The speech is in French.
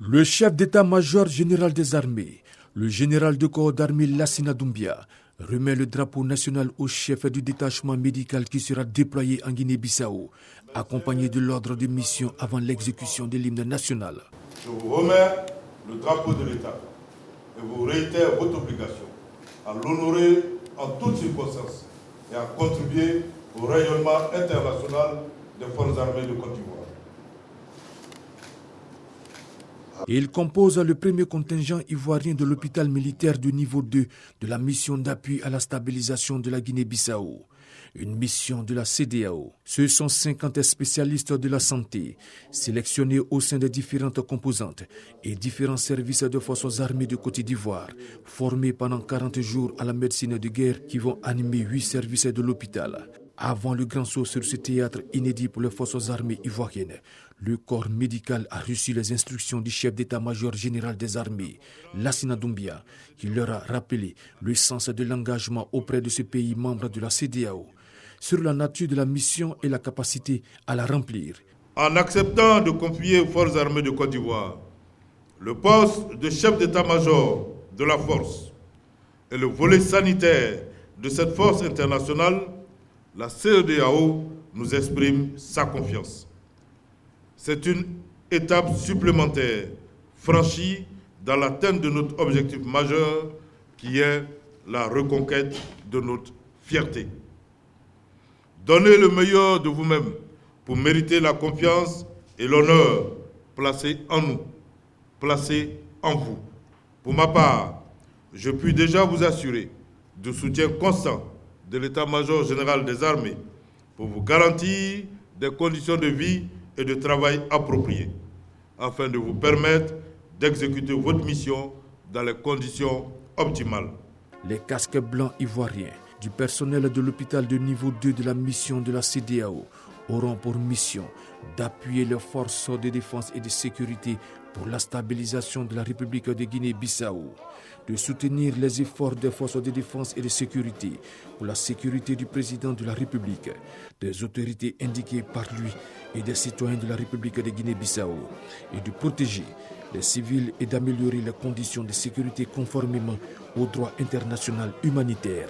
Le chef d'état-major général des armées, le général de corps d'armée Lassina Doumbia, remet le drapeau national au chef du détachement médical qui sera déployé en Guinée-Bissau, accompagné de l'ordre de mission avant l'exécution de l'hymne national. Je vous remets le drapeau de l'État et vous réitère votre obligation à l'honorer en toutes circonstances et à contribuer au rayonnement international des forces armées de Côte d'Ivoire. Il compose le premier contingent ivoirien de l'hôpital militaire de niveau 2 de la mission d'appui à la stabilisation de la Guinée-Bissau, une mission de la CEDEAO. Ce sont 50 spécialistes de la santé, sélectionnés au sein des différentes composantes et différents services de forces armées de Côte d'Ivoire, formés pendant 40 jours à la médecine de guerre qui vont animer 8 services de l'hôpital. Avant le grand saut sur ce théâtre inédit pour les forces armées ivoiriennes, le corps médical a reçu les instructions du chef d'état-major général des armées, Lassina Doumbia, qui leur a rappelé le sens de l'engagement auprès de ce pays membre de la CEDEAO, sur la nature de la mission et la capacité à la remplir. En acceptant de confier aux forces armées de Côte d'Ivoire le poste de chef d'état-major de la force et le volet sanitaire de cette force internationale, la CEDEAO nous exprime sa confiance. C'est une étape supplémentaire franchie dans l'atteinte de notre objectif majeur qui est la reconquête de notre fierté. Donnez le meilleur de vous-même pour mériter la confiance et l'honneur placés en nous, placés en vous. Pour ma part, je puis déjà vous assurer du soutien constant de l'état-major général des armées pour vous garantir des conditions de vie et de travail appropriées, afin de vous permettre d'exécuter votre mission dans les conditions optimales. Les casques blancs ivoiriens du personnel de l'hôpital de niveau 2 de la mission de la CEDEAO auront pour mission d'appuyer les forces de défense et de sécurité pour la stabilisation de la République de Guinée-Bissau, de soutenir les efforts des forces de défense et de sécurité pour la sécurité du président de la République, des autorités indiquées par lui et des citoyens de la République de Guinée-Bissau, et de protéger les civils et d'améliorer les conditions de sécurité conformément au droit international humanitaire.